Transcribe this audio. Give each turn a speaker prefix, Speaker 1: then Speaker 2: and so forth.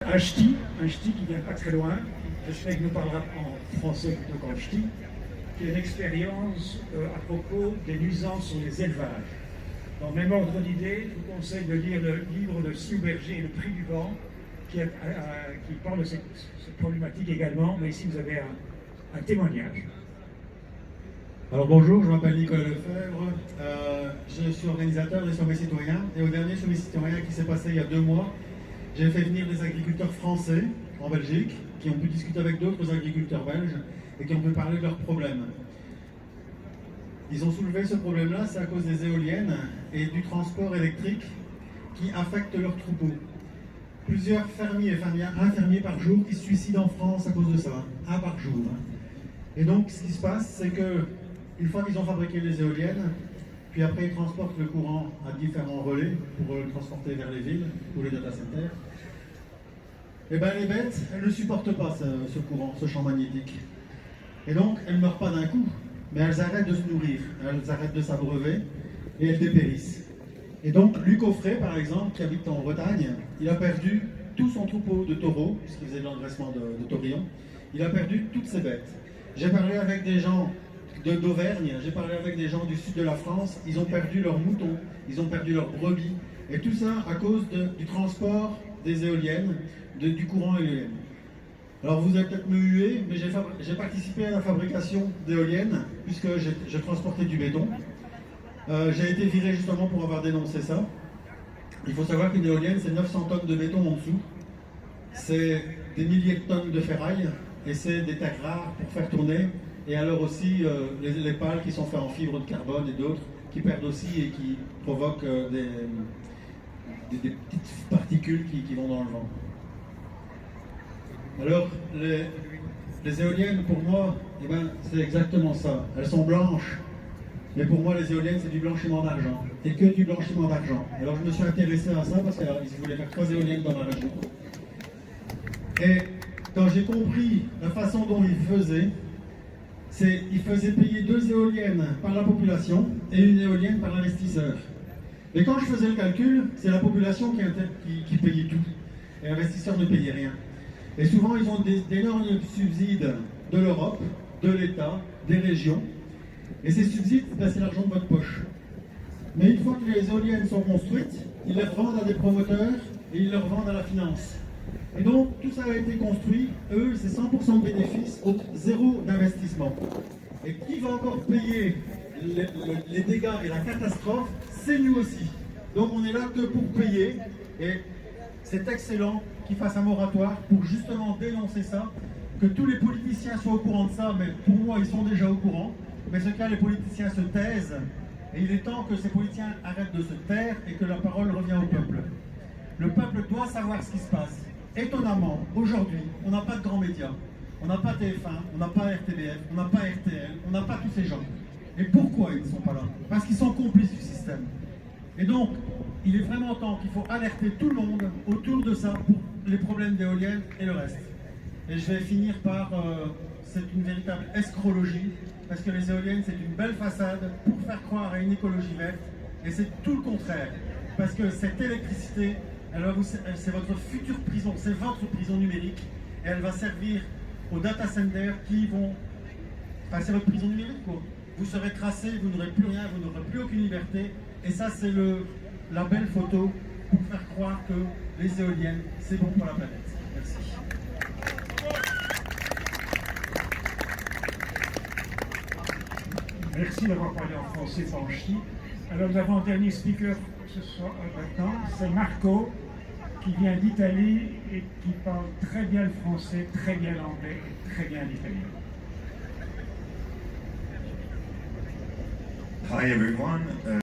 Speaker 1: Un ch'ti qui vient pas très loin, j'espère qu'il nous parlera en français plutôt qu'en ch'ti, qui est une expérience à propos des nuisances sur les élevages. Dans le même ordre d'idée, je vous conseille de lire le livre de Sioux Berger, Le prix du vent, qui parle de cette problématique également, mais ici vous avez un témoignage.
Speaker 2: Alors bonjour, je m'appelle Nicolas Lefebvre, je suis organisateur des sommets citoyens et au dernier sommet citoyen qui s'est passé il y a 2 mois, j'ai fait venir des agriculteurs français en Belgique qui ont pu discuter avec d'autres agriculteurs belges et qui ont pu parler de leurs problèmes. Ils ont soulevé ce problème-là, c'est à cause des éoliennes et du transport électrique qui affecte leurs troupeaux. Plusieurs fermiers, un fermier par jour qui se suicide en France à cause de ça, un par jour. Et donc ce qui se passe, c'est que une fois qu'ils ont fabriqué les éoliennes, puis après ils transportent le courant à différents relais pour le transporter vers les villes ou les data centers, et bien les bêtes, elles ne supportent pas ce courant, ce champ magnétique. Et donc elles ne meurent pas d'un coup, mais elles arrêtent de se nourrir, elles arrêtent de s'abreuver et elles dépérissent. Et donc Luc Offray, par exemple, qui habite en Bretagne, il a perdu tout son troupeau de taureaux, puisqu'il faisait de l'engraissement de taurillons, il a perdu toutes ses bêtes. J'ai parlé avec des gens d'Auvergne, j'ai parlé avec des gens du sud de la France, ils ont perdu leurs moutons, ils ont perdu leurs brebis, et tout ça à cause du transport des éoliennes, du courant éolien. Alors vous allez peut-être me huer, mais j'ai participé à la fabrication d'éoliennes, puisque j'ai transporté du béton. J'ai été viré justement pour avoir dénoncé ça. Il faut savoir qu'une éolienne, c'est 900 tonnes de béton en dessous, c'est des milliers de tonnes de ferraille, et c'est des terres rares pour faire tourner. Et alors aussi les pales qui sont faites en fibre de carbone et d'autres qui perdent aussi et qui provoquent des petites particules qui vont dans le vent. Alors les éoliennes pour moi, eh ben, c'est exactement ça. Elles sont blanches, mais pour moi les éoliennes c'est du blanchiment d'argent. Et que du blanchiment d'argent. Alors je me suis intéressé à ça parce qu'ils voulaient faire 3 éoliennes dans ma région. Et quand j'ai compris la façon dont ils faisaient, ils faisaient payer 2 éoliennes par la population et une éolienne par l'investisseur. Mais quand je faisais le calcul, c'est la population qui payait tout. Et l'investisseur ne payait rien. Et souvent, ils ont d'énormes subsides de l'Europe, de l'État, des régions. Et ces subsides, c'est l'argent de votre poche. Mais une fois que les éoliennes sont construites, ils les revendent à des promoteurs et ils les revendent à la finance. Et donc, tout ça a été construit, eux, c'est 100% de bénéfices, zéro d'investissement. Et qui va encore payer les dégâts et la catastrophe, c'est nous aussi. Donc on est là que pour payer, et c'est excellent qu'ils fassent un moratoire pour justement dénoncer ça, que tous les politiciens soient au courant de ça, mais pour moi, ils sont déjà au courant. Mais ce cas, les politiciens se taisent, et il est temps que ces politiciens arrêtent de se taire et que la parole revienne au peuple. Le peuple doit savoir ce qui se passe. Étonnamment, aujourd'hui, on n'a pas de grands médias. On n'a pas TF1, on n'a pas RTBF, on n'a pas RTL, on n'a pas tous ces gens. Et pourquoi ils ne sont pas là? Parce qu'ils sont complices du système. Et donc, il est vraiment temps qu'il faut alerter tout le monde autour de ça pour les problèmes d'éoliennes et le reste. Et je vais finir par... c'est une véritable escrologie, parce que les éoliennes, c'est une belle façade pour faire croire à une écologie verte, et c'est tout le contraire. Parce que cette électricité, c'est votre future prison, c'est votre prison numérique, et elle va servir aux data centers qui vont... Enfin, c'est votre prison numérique, quoi. Vous serez tracé, vous n'aurez plus rien, vous n'aurez plus aucune liberté, et ça, c'est la belle photo pour faire croire que les éoliennes, c'est bon pour la planète. Merci.
Speaker 1: Merci d'avoir parlé en français, pas en ch'ti. Alors nous avons un dernier speaker ce soir maintenant, c'est Marco, qui vient d'Italie et qui parle très bien le français, très bien l'anglais et très bien l'italien.
Speaker 3: Hi everyone.